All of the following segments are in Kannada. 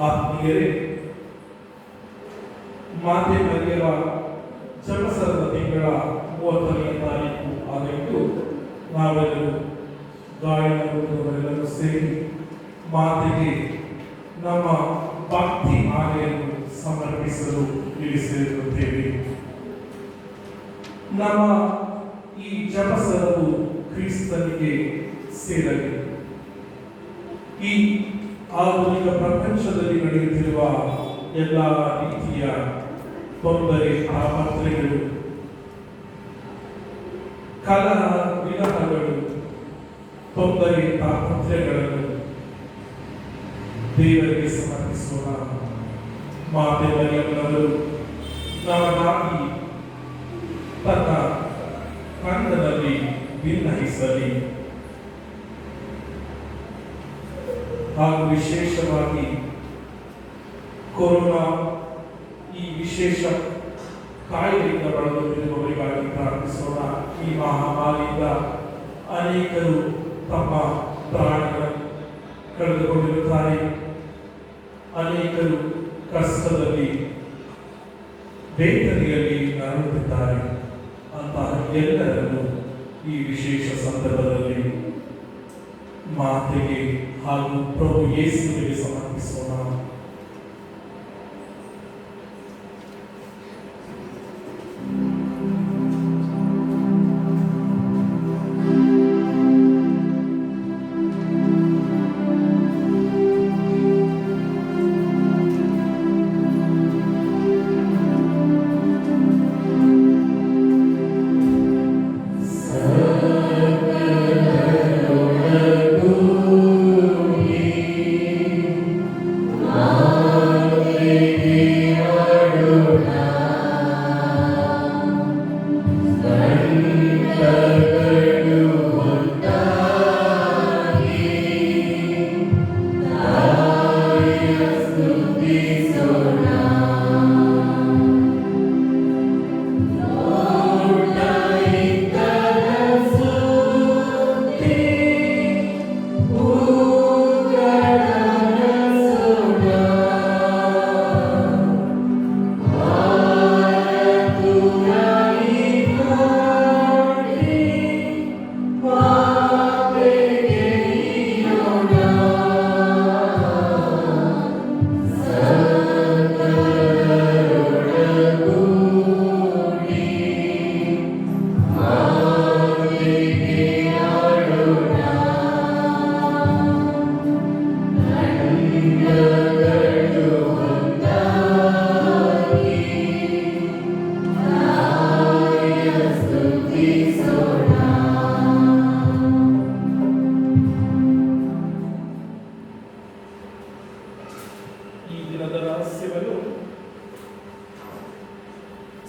ಆತ್ಮೀಯರೇ, ಮಾತೆ ಮರಿಯರ ಜನ್ಮಸರದ ತಿಂಗಳ 30ನೇ ತಾರೀಕು ಆಗಿದ್ದು ನಾವೆಲ್ಲರೂ ಗಾಯನವರೆಲ್ಲರೂ ಸೇರಿ ಮಾತೆಗೆ ನಮ್ಮ ಭಕ್ತಿ ಆನೆಯನ್ನು ಸಮರ್ಪಿಸಲು ಇಲ್ಲಿ ಸೇರಿರುತ್ತೇವೆ. ನಮ್ಮ ಈ ಜಪಸರವು ಕ್ರಿಸ್ತನಿಗೆ ಸೇರಲಿ. ಈ ಆಧುನಿಕ ಪ್ರಪಂಚದಲ್ಲಿ ನಡೆಯುತ್ತಿರುವ ಎಲ್ಲ ರೀತಿಯ ತೊಂದರೆ, ತಾಪತ್ರಯಗಳು, ಕಲಹ, ವಿಲಹಗಳು, ತೊಂದರೆ, ತಾಪತ್ರಯಗಳನ್ನು ದೇವರಿಗೆ ಸಮರ್ಪಿಸೋಣ. ಮಾತೆ ಮರಿಯಮ್ಮನವರು ನಮಗಾಗಿ ತನ್ನ ಕಂದನಲ್ಲಿ ಭಿನ್ನಹಿಸಲಿ ಹಾಗೂ ವಿಶೇಷವಾಗಿ ಕೊರೋನಾ ಈ ವಿಶೇಷ ಕಾಯಿಲೆಯಿಂದ ಬಳಲುತ್ತಿರುವವರಿಗಾಗಿ ಪ್ರಾರ್ಥಿಸೋಣ. ಈ ಮಹಾಮಾರಿಯಿಂದ ಅನೇಕರು ತಮ್ಮ ಪ್ರಾಣಗಳನ್ನು ಕಳೆದುಕೊಂಡಿರುತ್ತಾರೆ. ಅನೇಕರು ಕಷ್ಟದಲ್ಲಿ, ವೇದನೆಯಲ್ಲಿ ನರಳುತ್ತಿದ್ದಾರೆ. ಅಂತಹ ಎಲ್ಲರನ್ನು ಈ ವಿಶೇಷ ಸಂದರ್ಭದಲ್ಲಿ ಮಾತೆಗೆ ಹಾಗೂ ಪ್ರಭು ಯೇಸುವಿಗೆ ಸಮರ್ಪಿಸೋಣ.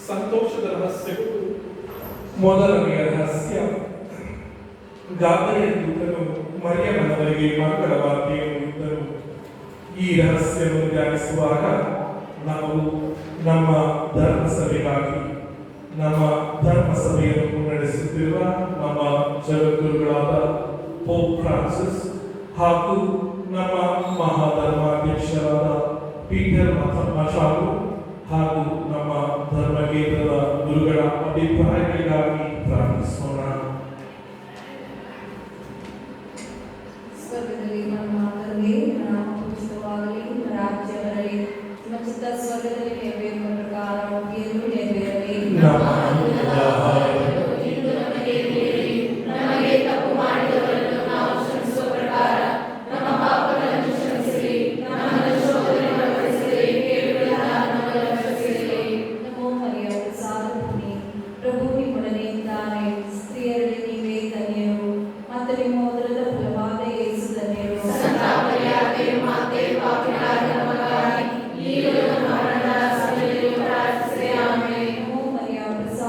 ಸಂತೋಷದ ರಹಸ್ಯಗಳು. ಮೊದಲನೆಯ ರಹಸ್ಯ, ಗಾಬರಿಯ ದೂತನು ಮರಿಯಮ್ಮನವರಿಗೆ ಮಂಗಳವಾರ್ತೆಯನ್ನು ಇದ್ದರು. ಈ ರಹಸ್ಯವನ್ನು ಧ್ಯಾನಿಸುವಾಗ ನಾವು ನಮ್ಮ ಧರ್ಮಸಭೆಗಾಗಿ, ನಮ್ಮ ಧರ್ಮಸಭೆಯನ್ನು ಮುನ್ನಡೆಸುತ್ತಿರುವ ನಮ್ಮ ಜಗದ್ಗುರುಗಳಾದ ಪೋಪ್ ಫ್ರಾನ್ಸಿಸ್ ಹಾಗೂ ನಮ್ಮ ಮಹಾಧರ್ಮಾಧ್ಯಕ್ಷರಾದ ಪೀಟರ್ ಮಚಾಲು ಹಾಗೂ ನಮ್ಮ ಧರ್ಮಕೇಂದ್ರದ ಗುರುಗಳ ಅಭಿಪ್ರಾಯಗಳಿಗಾಗಿ ಪ್ರಾರ್ಥಿಸೋಣ. ಸ್ವರ್ಗದಲ್ಲಿ ನಮ್ಮ ತಂದೆ, ನಾಮ ಪೂಜಿತವಾಗಲಿ, ರಾಜ್ಯ ಬರಲಿ, ನಿಮ್ಮ ಚಿತ್ತ ಸ್ವರ್ಗದಲ್ಲಿ ನೆರವೇರುವ ಪ್ರಕಾರ ಭೂಮಿಯಲ್ಲೂ ನೆರವೇರಲಿ. ನಮಗೆ ತಪ್ಪು ಮಾಡಿದವರನ್ನು ನಾವು ಕ್ಷಮಿಸುವ ಪ್ರಕಾರ ನಮ್ಮ ಪಾಪಗಳನ್ನು ಕ್ಷಮಿಸಿರಿ, ನಮ್ಮನ್ನು ಶೋಧನೆಗೆ ಒಳಪಡಿಸಿರಿ, ಕೇಡುಗಳಿಂದ ನಮ್ಮನ್ನು ರಕ್ಷಿಸಿರಿ. ನಮೋ ಮರಿಯ ಪ್ರಸಾದ ಪೂರ್ಣಿ, ಪ್ರಭು ನಿಮ್ಮೊಡನೆ ಇದ್ದಾನೆ. ಸ್ತ್ರೀಯರಲ್ಲಿ ನೀವೇ ಧನ್ಯರು, ಮತ್ತು ನಿಮ್ಮ ಉದರದ ಫಲವಾದ ಯೇಸು ಧನ್ಯರು. ಸಂತ ಮರಿಯಾಗೆ ಮಾತೆ, ಪಾಪಿಗಳಾದ ನಮಗಾಗಿ ಈಗಲೂ ನಮ್ಮ ಮರಣದ ಸಮಯದಲ್ಲಿಯೂ ಪ್ರಾರ್ಥಿಸಿರಿ. ಆಮೆನ್. ನಮೋ ಮರಿಯ ಪ್ರಸಾದ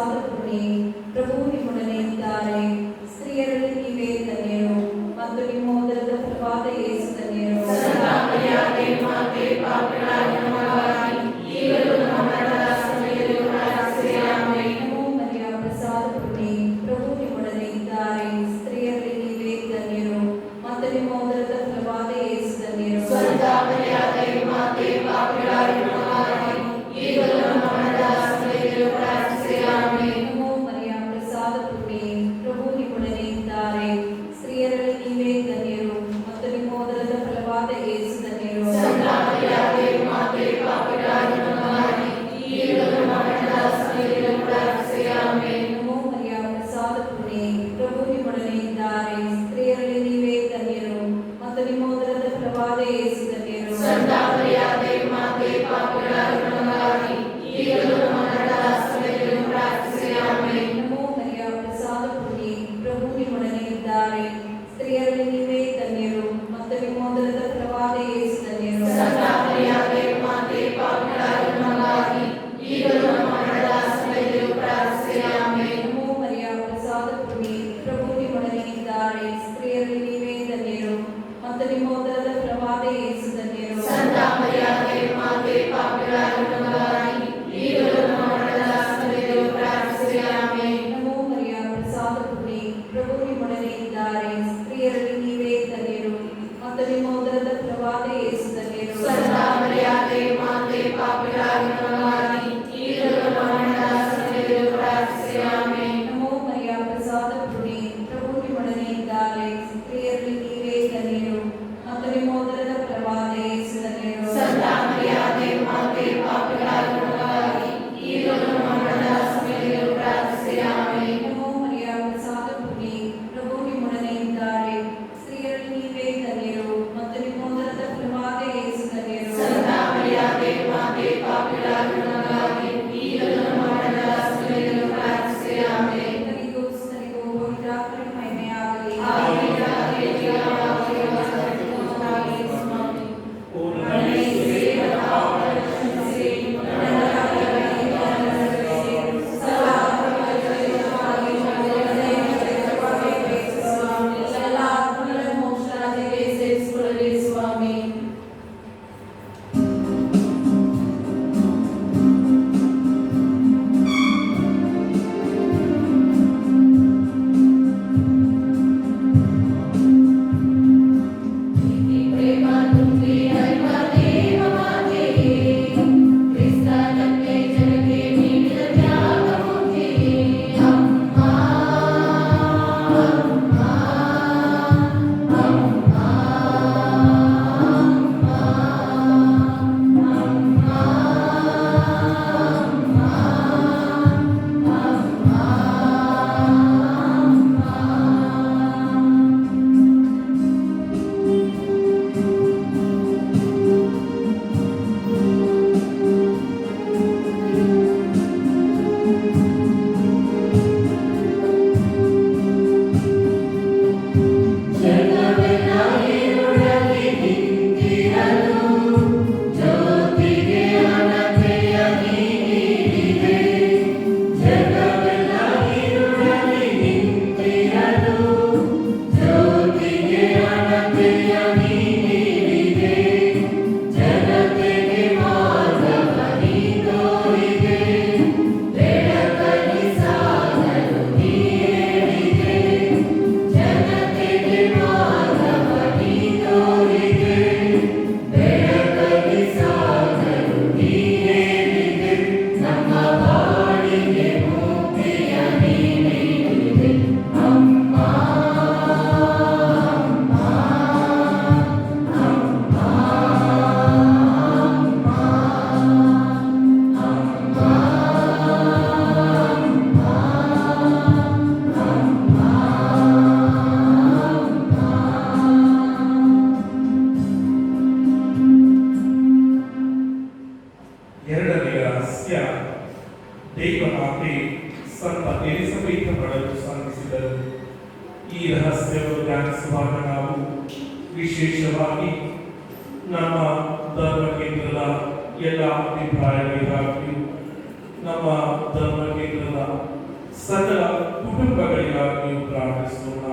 ಸಂತ ಮರಿಯಾದೆ ಮಾತೆ ಪಾಪಿಗಳಾದ ನಮಗಾಗಿ ಈಗಲೂ ನಮ್ಮ ಮರಣದ ಸಮಯದಲ್ಲೂ ಪ್ರಾರ್ಥಿಸಿರಿ ಆಮೆನ್. ನಮೋ ಮರಿಯ ಪ್ರಸಾದ ಪೂರ್ಣಿ, ಪ್ರಭು ನಿಮ್ಮೊಡನೆ ಇದ್ದಾರೆ, ಸ್ತ್ರೀಯರಲ್ಲಿ ನೀವೇ ಧನ್ಯರು ಮತ್ತು ನಿಮ್ಮ ಉದರದ ಫಲವಾದ ಯೇಸು ಧನ್ಯರು. ಸಂತ ಮರಿಯಾದೆ ಮಾತೆ ಪಾಪಿಗಳಾದ ನಮಗಾಗಿ ಈಗಲೂ ನಮ್ಮ ಮರಣದ ಸಮಯದಲ್ಲೂ ಪ್ರಾರ್ಥಿಸಿರಿ ಆಮೆನ್. ನಮೋ ಮರಿಯ ಪ್ರಸಾದ ಪೂರ್ಣಿ, ಪ್ರಭು ನಿಮ್ಮೊಡನೆ ಇದ್ದಾರೆ, ಸ್ತ್ರೀಯರಲ್ಲಿ ನೀವೇ ಧನ್ಯರು ಮತ್ತು ನಿಮ್ಮ ಉದರದ ಫಲವಾದ ಯೇಸು ಧನ್ಯರು. ಸಂತ ಮರಿಯಾದೆ ಮಾತೆ ಪಾಪಿಗಳಾದ ನಮಗಾಗಿ ಈಗಲೂ ನಮ್ಮ ಮರಣದ ಸಮಯದಲ್ಲೂ ಪ್ರಾರ್ಥಿಸಿರಿ ಆಮೆನ್. ನಮೋ ಮರಿಯ ಪ್ರಸಾದ ಪೂರ್ಣಿ, ಪ್ರಭು ನಿಮ್ಮೊಡನೆ ಇದ್ದಾರೆ, ಸ್ತ್ರೀಯರಲ್ಲಿ ನೀವೇ ಧನ್ಯರು ಮತ್ತು ನಿಮ್ಮ ಉದರದ ಫಲವಾದ ಯೇಸು ಧನ್ಯರು. ಸಂತ ಮರಿಯಾದೆ ಮಾತೆ ಪಾಪಿಗಳಾದ ನಮಗಾಗಿ ಈಗಲೂ ನಮ್ಮ ಮರಣದ ಸಮಯದಲ್ಲೂ ಪ್ರಾರ್ಥಿಸಿರಿ ಆಮೆನ್. ನಮೋ ಮರಿಯ ಪ್ರಸಾದ ಪೂರ್ಣಿ, ಪ್ರಭು ನಿಮ್ಮೊಡನೆ ಇದ್ದಾರೆ, ಸ್ತ್ರೀಯರಲ್ಲಿ ನೀವೇ ಧನ್ಯರು ಮತ್ತು ನಿಮ್ಮ ಉದರದ ಫಲವಾದ ಯೇಸು ಧನ್ಯರು. ಸಂತ ಮರಿಯಾದೆ ಮಾತೆ ಪಾಪಿಗಳಾದ ನಮಗಾಗಿ ಈಗಲೂ ನಮ್ಮ ಮರಣದ ಸಮಯದಲ್ಲೂ ಪ್ರಾರ್ಥಿಸಿರಿ ಆಮೆನ್. ನಮೋ ಮರಿಯ ಪ್ರಸಾದ ಪೂರ್ಣಿ, ಪ್ರಭು ನಿಮ್ಮೊಡನೆ ಇದ್ದಾರೆ, ಸ್ತ್ರೀಯರಲ್ಲಿ ನೀವೇ ಧನ್ಯರು ಮತ್ತು ನಿಮ್ಮ ಉದರದ ಫಲವಾದ ಯೇಸು ಧನ್ಯರು. ಸಂತ ಮರಿಯಾದೆ ಮಾತೆ ಪಾಪಿಗಳಾದ ನಮಗಾಗಿ ಈಗಲೂ ನಮ್ಮ ಮರಣದ ಸಮಯದಲ್ಲೂ ಪ್ರಾರ್ಥಿಸಿರಿ ಆಮೆನ್. ಕರ್ತನಿಗೂ ಸುತನಿಗೂ ಪವಿತ್ರಾತ್ಮನಿಗೂ ಮಹಿಮೆಯಾಗಲಿ. ಸ್ವಾಮಿ. ಪ್ರೇಮ ತುಂಬಿ ಹರಿವ ದೇವ ಮಾತೆಯೇ, ಕ್ರಿಸ್ತ ನಮಗೆ ಜನಕ್ಕೆ ನೀಡಿದ ತ್ಯಾಗಮೂರ್ತಿಯೇ, ಅಮ್ಮ ಅಮ್ಮ ಅಮ್ಮ ಜಗವೆಲ್ಲ ഇരുಳಲ್ಲಿ ನಿಂತಿರಲು ಜ್ಯೋತಿಗೆ ಅನತೆಯ ನೀಡಿದೆ. ಜಗವೆಲ್ಲ ഇരുಳಲ್ಲಿ ನಿಂತಿರಲು ಜ್ಯೋತಿಗೆ ಅನತೆಯ ನೀಡಿದೆ. ಜನತೆಗೆ ಮಾರ್ಗವ ನೀ ತೋರಿದೆ, ಬೆಳಕಲ್ಲಿ ಸಾಗಲು ನೀ ಹೇಳಿದೆ. ಜನತೆಗೆ ಮಾರ್ಗವ ನೀ ತೋರಿದೆ, ಬೆಳಕಲ್ಲಿ ಸಾಗಲು ನೀ ಹೇಳಿದೆ. ನಮ್ಮ ಬಾಳಿಗೆ ಮುಕ್ತಿಯ ನೀ ನೀಡಿದೆ, ಅಮ್ಮ ಅಮ್ಮ ಅಮ್ಮ ಎರಡನೆಯ ರಹಸ್ಯ, ದೇವಮಾತೆ ಸಂತ ಎಲಿಸಬೇತ್ ಅವಳನ್ನು ಸಂಧಿಸಿದರು. ಈ ರಹಸ್ಯವನ್ನು ಧ್ಯಾನಿಸುವಾಗ ನಾವು ವಿಶೇಷವಾಗಿ ನಮ್ಮ ಧರ್ಮ ಕೇಂದ್ರದ ಎಲ್ಲ ಅಭಿಪ್ರಾಯಗಳಿಗಾಗಿಯೂ ನಮ್ಮ ಧರ್ಮ ಕೇಂದ್ರದ ಸಕಲ ಕುಟುಂಬಗಳಿಗಾಗಿಯೂ ಪ್ರಾರ್ಥಿಸೋಣ.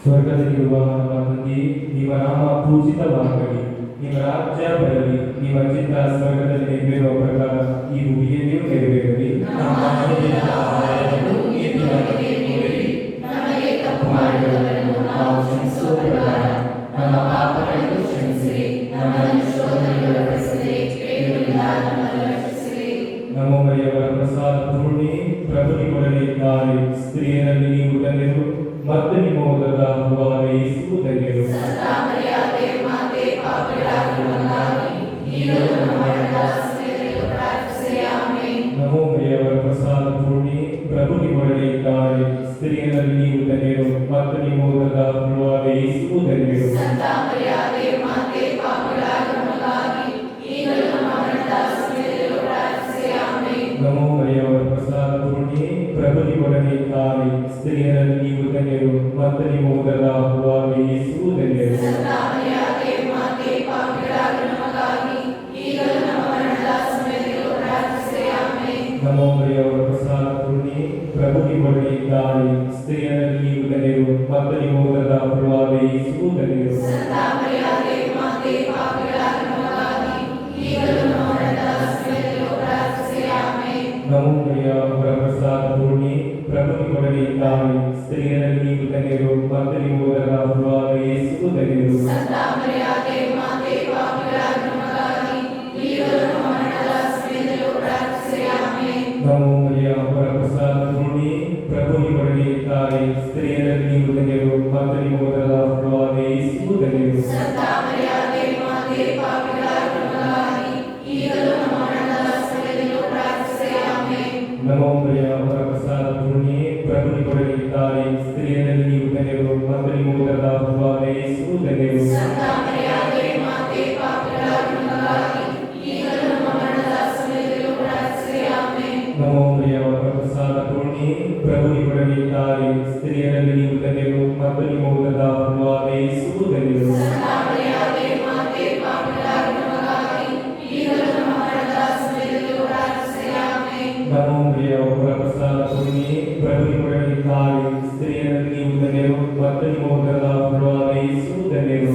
ಸ್ವರ್ಗದಲ್ಲಿರುವ ನಮ್ಮ ತಂದೆ, ನಿಮ್ಮ ನಾಮ ಪೂಜಿತವಾಗಲಿ, ನಿಮ್ಮ ರಾಜ್ಯ ಬರಲಿ, ನಿಮ್ಮ ಚಿತ್ತ ಸ್ವರ್ಗದಲ್ಲಿ ನೆರವೇರುವ ಪ್ರಕಾರ ಈ ಭೂಮಿಯಲ್ಲಿಯೂ ನೆರವೇರಲಿ. ನಮ್ಮ ಅನುದಿನದ ಆಹಾರವನ್ನು ಇಂದು ನಮಗೆ ನೀಡಿರಿ. ನಮಗೆ ತಪ್ಪು ಮಾಡಿದವರನ್ನು ನಾವು ಕ್ಷಮಿಸುವ ಪ್ರಕಾರ ನಮ್ಮ ಪಾಪಗಳನ್ನು ಕ್ಷಮಿಸಿರಿ. ನಮ್ಮನ್ನು ಶೋಧನೆಗೆ ಒಳಪಡಿಸದೆ ಕೇಡುಗಳಿಂದ ನಮ್ಮನ್ನು ರಕ್ಷಿಸಿರಿ. ನಮೋ ಮರಿಯವರ ಪ್ರಸಾದ ಪೂರ್ಣಿ, ಪ್ರಭು ನಿಮ್ಮೊಡನೆ ಇದ್ದಾರೆ, ಸ್ತ್ರೀಯರಲ್ಲಿ ನೀವು ಧನ್ಯರು ಮತ್ತು ನಿಮ್ಮ ಉದರದ ಫಲವಾದ ಯೇಸು ಧನ್ಯರು. ಸಂತ ಮರಿಯಾದೆ ಮಾತೆ ಪಾಪಿಗಳಾದ ನಮಗಾಗಿ ಈಗಲೂ ನಮ್ಮ ಮರಣದ ಸಮಯದಲ್ಲೂ ಪ್ರಾರ್ಥಿಸಿರಿ ಆಮೆನ್. ನಮೋ ಮರಿಯವರ ಪ್ರಸಾದ ಪೂರ್ಣಿ, ಪ್ರಭು ನಿಮ್ಮೊಡನೆ ಇದ್ದಾರೆ, ಸ್ತ್ರೀಯರಲ್ಲಿ ನೀವು ಧನ್ಯರು ಮತ್ತು ನಿಮ್ಮ ಉದರದ ಫಲವಾದ ಯೇಸು ಧನ್ಯರು. ಯೇಸುವು ಧನ್ಯರು. ನಮೋ ಮರಿಯ ವರಪ್ರಸಾದ ಪೂರ್ಣಿ, ಪ್ರಭು ನಿಮ್ಮೊಡನೆ ಇದ್ದಾಳೆ. ಸ್ತ್ರೀಯರಲ್ಲಿ ನೀವು ಧನ್ಯರು ಮತ್ತು ನಿಮ್ಮ ಉದರದ ಫಲವಾದ ಯೇಸುವು ಧನ್ಯರು. ನಮೋ ಮರಿಯ ವರಪ್ರಸಾದ ಪೂರ್ಣಿ, ಪ್ರಭು ನಿಮ್ಮೊಡನೆ ಇದ್ದಾಳೆ. ಸ್ತ್ರೀಯರಲ್ಲಿ ನೀವು ಧನ್ಯರು ಮತ್ತು ನಿಮ್ಮ ಉದರದ ಫಲವಾದ ಯೇಸುವು ಧನ್ಯರು. ನಮೋ ಮರಿಯ ವರಪ್ರಸಾದ ಪೂರ್ಣಿ, ಪ್ರಭು ನಿಮ್ಮೊಡನೆ ಇದ್ದಾಳೆ. ಸ್ತ್ರೀಯರಲ್ಲಿ ನೀವು ಧನ್ಯರು ಮತ್ತು ನಿಮ್ಮ ಉದರದ ಫಲವಾದ ಯೇಸುವು ಧನ್ಯರು. ನಮೋ ಮರಿಯ ವರಪ್ರಸಾದ ಪೂರ್ಣಿ, ಪ್ರಭು ನಿಮ್ಮೊಡನೆ ಇದ್ದಾಳೆ. ಸ್ತ್ರೀಯರಲ್ಲಿ ನೀವು ಧನ್ಯರು ಮತ್ತು ನಿಮ್ಮ ಉದರದ ಫಲವಾದ ಯೇಸುವು ಧನ್ಯರು. ನಮೋ ಮರಿಯ ವರಪ್ರಸಾದ ಪೂರ್ಣಿ, ಪ್ರಭು ನಿಮ್ಮೊಡನೆ ಇದ್ದಾಳೆ. ಸ್ತ್ರೀಯರಲ್ಲಿ ನೀವು ಧನ್ಯರು ಮತ್ತು ನಿಮ್ಮ ಉದರದ ಫಲವಾದ ಯೇಸುವು ಧನ್ಯರು.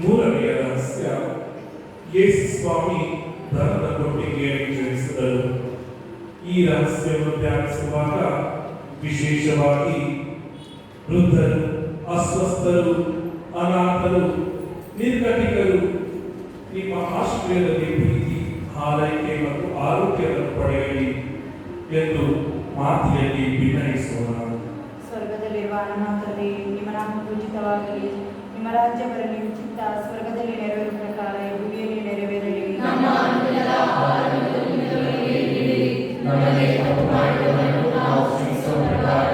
ಮೂರನೆಯ ರಹಸ್ಯ, ಯೇಸು ಸ್ವಾಮಿ ಧನದ ಕೊಟ್ಟಿಗೆಯನ್ನು ಜಯಿಸಿದರು. ಈ ರಹಸ್ಯವನ್ನು ಧ್ಯಾನಿಸುವಾಗ ವಿಶೇಷವಾಗಿ ವೃದ್ಧರು, ಅಸ್ವಸ್ಥರು, ಅನಾಥರು, ನಿರ್ಗತಿಕರು ನಿಮ್ಮ ಆಶ್ರಯದಲ್ಲಿ ಪ್ರೀತಿ, ಹಾರೈಕೆ ಮತ್ತು ಆರೋಗ್ಯವನ್ನು ಪಡೆಯಲಿ ಎಂದು ಮಾತಿನಲ್ಲಿ ವಿನಯಿಸೋಣ. ಸ್ವರ್ಗದಲ್ಲಿರುವ ನಮ್ಮ ತಂದೆ, ನಿಮ್ಮ ನಾಮ ಪೂಜಿತವಾಗಲಿ. ನಿಮ್ಮ ರಾಜ್ಯ ಬರಲಿ. ನಿಮ್ಮ ಚಿತ್ತ ಸ್ವರ್ಗದಲ್ಲಿ ನೆರವೇರುವ ಪ್ರಕಾರ ಭೂಮಿಯಲ್ಲಿ ನೆರವೇರಲಿ. ನಮ್ಮ ಅನುದಿನದ ಆಹಾರವನ್ನು ನಮಗೆ ನೀಡಿರಿ. ನಮಗೆ ತಪ್ಪು ಮಾಡಿದವರನ್ನು ನಾವು ಕ್ಷಮಿಸುವ ಪ್ರಕಾರ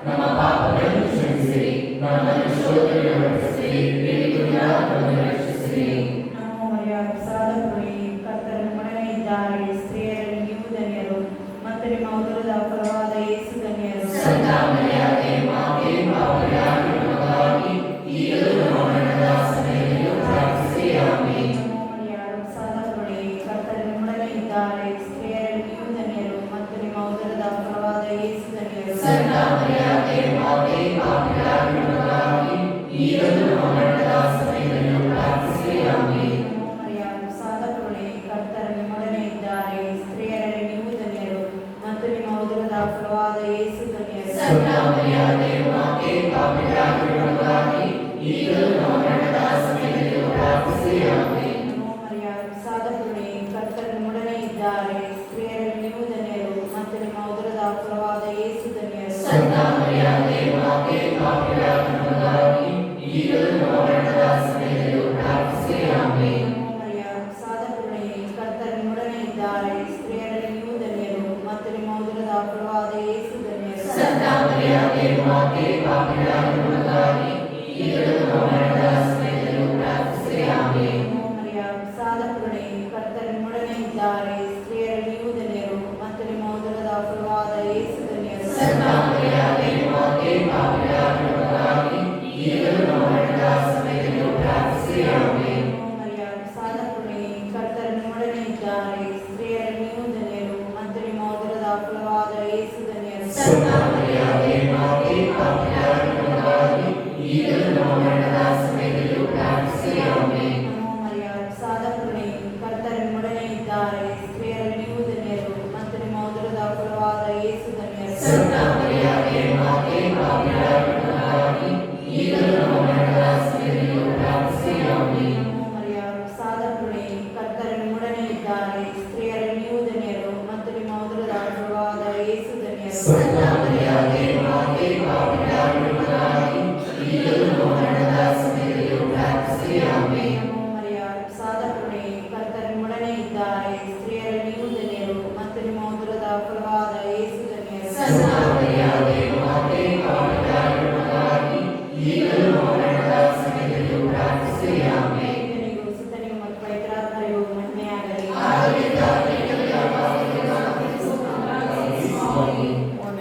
ನಮ್ಮ ಪಾಪಗಳನ್ನು ಕ್ಷಮಿಸಿರಿ. ನಮ್ಮನ್ನು ಶೋಧನೆಗೆ ಒಳಪಡಿಸಿರಿ, ಕೇಡಿಗಳಿಂದ ನಮ್ಮನ್ನು ರಕ್ಷಿಸಿರಿ. ನಮೋ ಮರಿಯ ಪ್ರಸಾದ ಪೂರ್ಣಿ, ಕರ್ತನು ನಿಮ್ಮೊಡನೆ ಇದ್ದಾರೆ. ಸ್ತ್ರೀಯರಲ್ಲಿ ನೀವು ಧನ್ಯರು ಮತ್ತು ನಿಮ್ಮ ಉದರದ ಫಲವಾದ ಯೇಸು ಧನ್ಯರು. ಸಂತ ಮರಿಯಾಗೆ ಮಾತೆ, ಪಾಪರಾಗಿರುವ ನಮಗಾಗಿ ಈಗಲೂ ನಮ್ಮ ಮರಣದ ಸಮಯದಲ್ಲಿಯೂ ಪ್ರಾರ್ಥಿಸಿರಿ. Amen. Santa Maria, Mater Dei, ora pro nobis peccatoribus, nunc et in hora mortis nostre. Amen. ನಮೋ ಮರಿಯ ಸಾದ ಕರುಣೆ ಕರ್ತನ ನಿಮ್ಮೊಡನೆ ಇದ್ದಾರೆ ಸ್ತ್ರೀಯರಲ್ಲಿ ನೀವು ಧನ್ಯರು ಮತ್ತು ನಿಮ್ಮ ಉದರದ ಫಲವಾದ ಯೇಸು ಧನ್ಯರು. Santa Maria, Mater Dei, ora pro nobis peccatoribus, ನಮೋ ಮರಿಯ ಸಾದ ಕರುಣೆ ಕರ್ತನ ನಿಮ್ಮೊಡನೆ ಇದ್ದಾರೆ ಸ್ತ್ರೀಯರಲ್ಲಿ ನೀವು ಧನ್ಯರು ಮತ್ತು ನಿಮ್ಮ ಉದರದ ಫಲವಾದ ಯೇಸು ಧನ್ಯರು. Santa Maria, Mater Dei, ora pro nobis Amen. ನಮೋ ಮರಿಯ ಸಾದ ಕರುಣೆ ಕರ್ತನ ನಿಮ್ಮೊಡನೆ ಇದ್ದಾರೆ ಸ್ತ್ರೀಯರಲ್ಲಿ ನೀವು ಧನ್ಯರು ಮತ್ತು ನಿಮ್ಮ ಉದರದ ಫಲವಾದ ಯೇಸು ಧನ್ಯರು. Santa Maria, Mater Dei, ora pro nobis Amen. ನಮೋ ಮರಿಯ ಸಾದ ಕರುಣೆ ಕರ್ತನ ನಿಮ್ಮೊಡನೆ ಇದ್ದಾರೆ ಸ್ತ್ರೀಯರಲ್ಲಿ ನೀವು ಧನ್ಯರು ಮತ್ತು ನಿಮ್ಮ ಉದರದ ಫಲವಾದ ಯೇಸು ಧನ್ಯರು. Santa Maria, Mater Dei, ora pro nobis ನಮೋ ಮರಿಯ ಸಾದ ಕರುಣೆ ಕರ್ತನ ನಿಮ್ಮೊಡನೆ ಇದ್ದಾರೆ ಸ್ತ್ರೀಯರಲ್ಲಿ ನೀವು ಧನ್ಯರು ಮತ್ತು ನಿಮ್ಮ ಉದರದ ಫಲವಾದ ಯೇಸು ಧನ್ಯರು. Santa Maria, Mater Dei, Amen. ನಮೋ ಮರಿಯ ಸಾದ ಕರುಣೆ ಕರ್ತನ ನಿಮ್ಮೊಡನೆ ಇದ್ದಾರೆ ಸ್ತ್ರೀಯರಲ್ಲಿ ನೀವು ಧನ್ಯರು ಮತ್ತು ನಿಮ್ಮ ಉದರದ ಫಲವಾದ ಯೇಸು ಧನ್ಯರು. Santa Maria, Mater Dei, Amen. ನಮೋ ಮರಿಯ ಸಾದ ಕರುಣೆ ಕರ್ತನ ನಿಮ್ಮೊಡನೆ ಇದ್ದಾರೆ ಸ್ತ್ರೀಯರಲ್ಲಿ ನೀವು ಧನ್ಯರು ಮತ್ತು ನಿಮ್ಮ ಉದರದ ಫಲವಾದ ಯೇಸು ಧನ್ಯರು. Santa Maria, Mater Dei, Amen. ನಮೋ ಮರಿಯ ಸಾದ ಕರುಣೆ ಕರ್ತನ ನಿಮ್ಮೊಡನೆ ಇದ್ದಾರೆ ಸ್ತ್ರೀಯರಲ್ಲಿ ನೀವು ಧನ್ಯರು ಮತ್ತು ನಿಮ್ಮ ಉದರದ ಫಲವಾದ ಯೇಸು ಧನ್ಯರು. Santa Maria, Mater Dei, Amen. ದೇವನಿಗೂ ಸುತ್ತನಿಗೂ ಮತ್ತು ಪವಿತ್ರಾತ್ಮರಿಗೂ ಮಹಿಮೆಯಾಗಲಿ.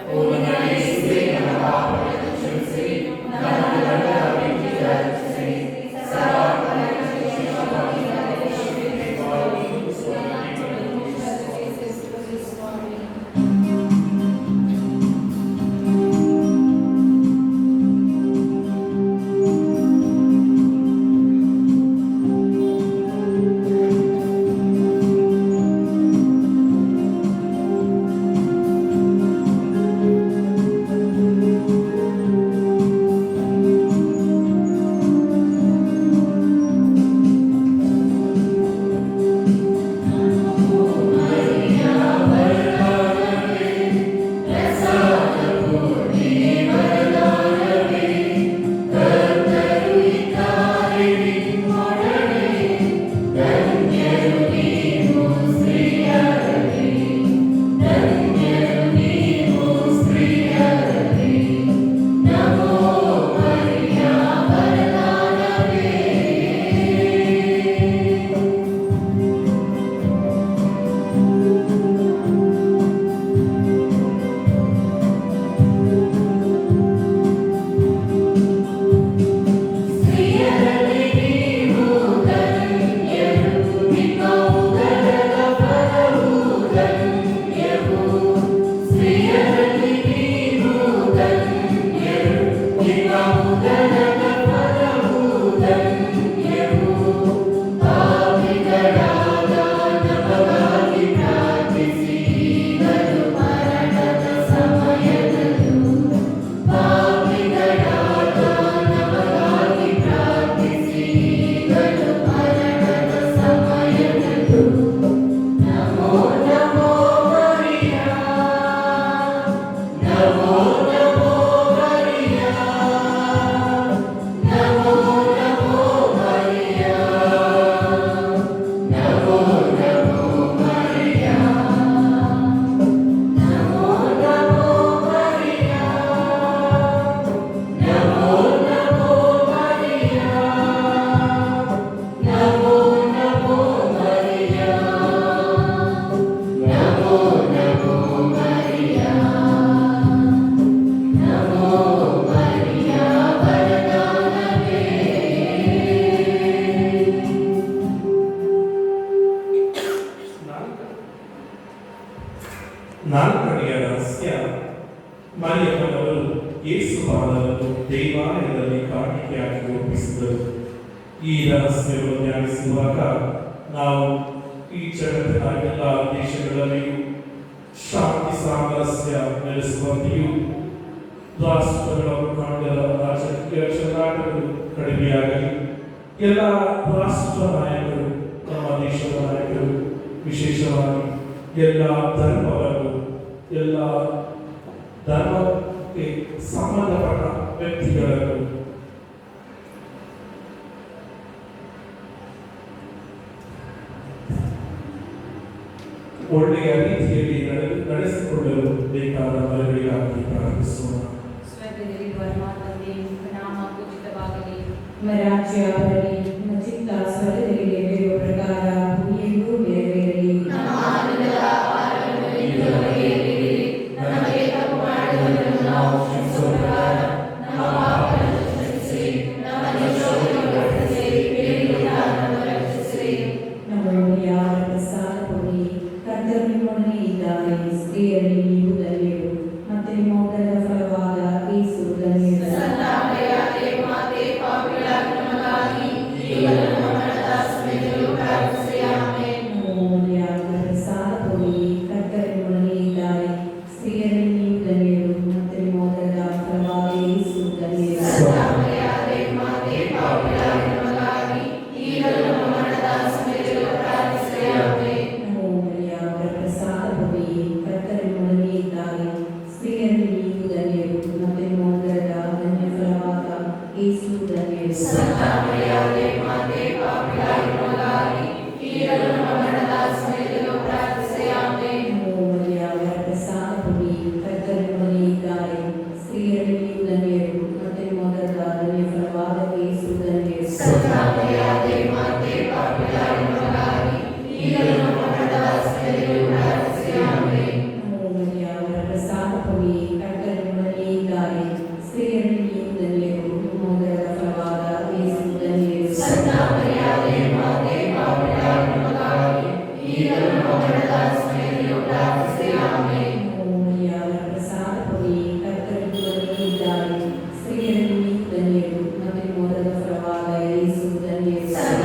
O ನನ್ನ ಯೇಸುವೇ, ನನ್ನ ಪಾಪಗಳನ್ನು ಕ್ಷಮಿಸಿರಿ, ನನ್ನ ದಂಡದ ಬೆಂಕಿಯಿಂದ ರಕ್ಷಿಸಿರಿ, ಸದಾ ಮರಿಯಮ್ಮನವರು ಯೇಸು ಬಾಲನನ್ನು ದೇವಾಲಯದಲ್ಲಿ ಕಾಣಿಕೆಯಾಗಿ ಒಪ್ಪಿಸಿದರು. ಈ ರಹಸ್ಯವನ್ನು ಧ್ಯಾನಿಸುವಾಗ ನಾವು ಈ ಜಗತ್ತಿನ ಎಲ್ಲ ದೇಶಗಳಲ್ಲಿಯೂ ಶಾಂತಿ ಸಾಮರಸ್ಯ ನೆಲೆಸುವಂತೆಯೂ ರಾಷ್ಟ್ರಗಳ ಮುಖಂಡರ ರಾಜಕೀಯ ಚಲಾಟಗಳು ಕಡಿಮೆಯಾಗಲಿ, ಎಲ್ಲ ರಾಷ್ಟ್ರ ನಾಯಕರು, ನಮ್ಮ ದೇಶದ ನಾಯಕರು, ವಿಶೇಷವಾಗಿ ಎಲ್ಲ ಧರ್ಮವನ್ನು, ಎಲ್ಲ ಧರ್ಮಕ್ಕೆ ಸಂಬಂಧಪಟ್ಟ ವ್ಯಕ್ತಿಗಳನ್ನು ಒಳ್ಳೆಯ ರೀತಿಯಲ್ಲಿ ನಡೆಸಿಕೊಳ್ಳಲು ಬೇಕಾದ ಬಲಗಳಿಗಾಗಿ ಪ್ರಾರ್ಥಿಸೋಣ. ಸ್ವರ್ಗದಲ್ಲಿರುವ ತಂದೆ, ನಿಮ್ಮ ನಾಮ ಪೂಜಿತವಾಗಲಿ, ನಿಮ್ಮ ರಾಜ್ಯ ಬರಲಿ, ನಿಮ್ಮ ಚಿತ್ತ ಸ್ವರ್ಗದಲ್ಲಿ ನೆರವೇರುವ ಪ್ರಕಾರ ಭೂಮಿಯಲ್ಲೂ ನೆರವೇರಲಿ. ನಮ್ಮ ಆನಂದದ ಆಹಾರವನ್ನು ಇಂದು ನಮಗೆ ನೀಡಿರಿ. ನಮಗೆ ತಪ್ಪು ಮಾಡಿದವರನ್ನು ನಾವು ಕ್ಷಮಿಸುವ ಪ್ರಕಾರ ನಮ್ಮ ಪಾಪಗಳನ್ನು ಕ್ಷಮಿಸಿರಿ. ನಮ್ಮನ್ನು ಶೋಧನೆಗೆ ಒಳಪಡಿಸಿರಿ, ಕೇಡಿಗಳಿಂದ ನಮ್ಮನ್ನು ರಕ್ಷಿಸಿರಿ. ನಮ್ಮೊಳಗೆ ಯಾರ ಪ್ರಸಾದ ಕೊಡಿ, ಕರ್ತನು ನಿಮ್ಮೊಡನೆ ಇದ್ದಾನೆ, ಸ್ತ್ರೀಯರಲ್ಲಿ ನೀವು ಧನ್ಯರು, ಮತ್ತು ನಿಮ್ಮ ಉದರದ ಫಲವಾದ ಯೇಸು ಧನ್ಯರು. ಸಂತ ಮರಿಯಾಳೇ, ಮಾತೆ, ಪಾಪಿಗಳಾದ ನಮಗಾಗಿ ಈಗಲೂ ನಮ್ಮ ಮರಣದ ಸಮಯದಲ್ಲೂ ಪ್ರಾರ್ಥಿಸಿರಿ. ಆಮೆನ್. ನಮ್ಮೊಳಗೆ ಯಾರ ಪ್ರಸಾದ ಕೊಡಿ, ಕರ್ತನು ನಿಮ್ಮೊಡನೆ ಇದ್ದಾನೆ, ಸ್ತ್ರೀಯರಲ್ಲಿ ನೀವು ಧನ್ಯರು, ಮತ್ತು ನಿಮ್ಮ ಉದರದ ಫಲವಾದ ಯೇಸು ಧನ್ಯರು. ಸಂತ ಮರಿಯಾಳೇ, ಮಾತೆ, ಪಾಪಿಗಳಾದ ನಮಗಾಗಿ ಈಗಲೂ ನಮ್ಮ ಮರಣದ ಸಮಯದಲ್ಲೂ ಪ್ರಾರ್ಥಿಸಿರಿ. ಆಮೆನ್. ಪ್ರಸಾದ ಕೊಡಿ, ಕರ್ತನು ನಿಮ್ಮೊಡನೆ ಇದ್ದಾನೆ, ಸ್ತ್ರೀಯರಲ್ಲಿ ನೀವು ಧನ್ಯರು, ಮತ್ತು ನಿಮ್ಮ ಉದರದ ಫಲವಾದ ಯೇಸು ಧನ್ಯರು. ಸಂತ ಮರಿಯಾಳೇ, ಮಾತೆ, ಪಾಪಿಗಳಾದ ನಮಗಾಗಿ ಈಗಲೂ ನಮ್ಮ ಮರಣದ ಸಮಯದಲ್ಲೂ ಪ್ರಾರ್ಥಿಸಿರಿ. ಆಮೆನ್. ಪ್ರಸಾದ ಕೊಡಿ, ಕರ್ತನು ನಿಮ್ಮೊಡನೆ ಇದ್ದಾನೆ, ಸ್ತ್ರೀಯರಲ್ಲಿ ನೀವು ಧನ್ಯರು, ಮತ್ತು ನಿಮ್ಮ ಉದರದ ಫಲವಾದ ಯೇಸು ಧನ್ಯರು. ಸಂತ ಮರಿಯಾಳೇ, ಮಾತೆ, ಪಾಪಿಗಳಾದ ನಮಗಾಗಿ ಈಗಲೂ ನಮ್ಮ ಮರಣದ ಸಮಯದಲ್ಲೂ ಪ್ರಾರ್ಥಿಸಿರಿ. ಆಮೆನ್. ಪ್ರಸಾದ ಕೊಡಿ, ಕರ್ತನು ನಿಮ್ಮೊಡನೆ ಇದ್ದಾನೆ, ಸ್ತ್ರೀಯರಲ್ಲಿ ನೀವು ಧನ್ಯರು, ನಿಮ್ಮ ಉದರದ ಫಲವಾದ ಯೇಸು ಧನ್ಯರು. ಸಂತ ಮರಿಯಾಳೇ, ಮಾತೆ, ಪಾಪಿಗಳಾದ ನಮಗಾಗಿ ಈಗಲೂ ನಮ್ಮ ಮರಣದ ಸಮಯದಲ್ಲೂ ಪ್ರಾರ್ಥಿಸಿರಿ. ಆಮೆನ್. ಪ್ರಸಾದ ಕೊಡಿ, ಕರ್ತನು ನಿಮ್ಮೊಡನೆ ಇದ್ದಾನೆ, ಸ್ತ್ರೀಯರಲ್ಲಿ ನೀವು ಧನ್ಯರು, ಮತ್ತು ನಿಮ್ಮ ಉದರದ ಫಲವಾದ ಯೇಸು ಧನ್ಯರು. ಸಂತ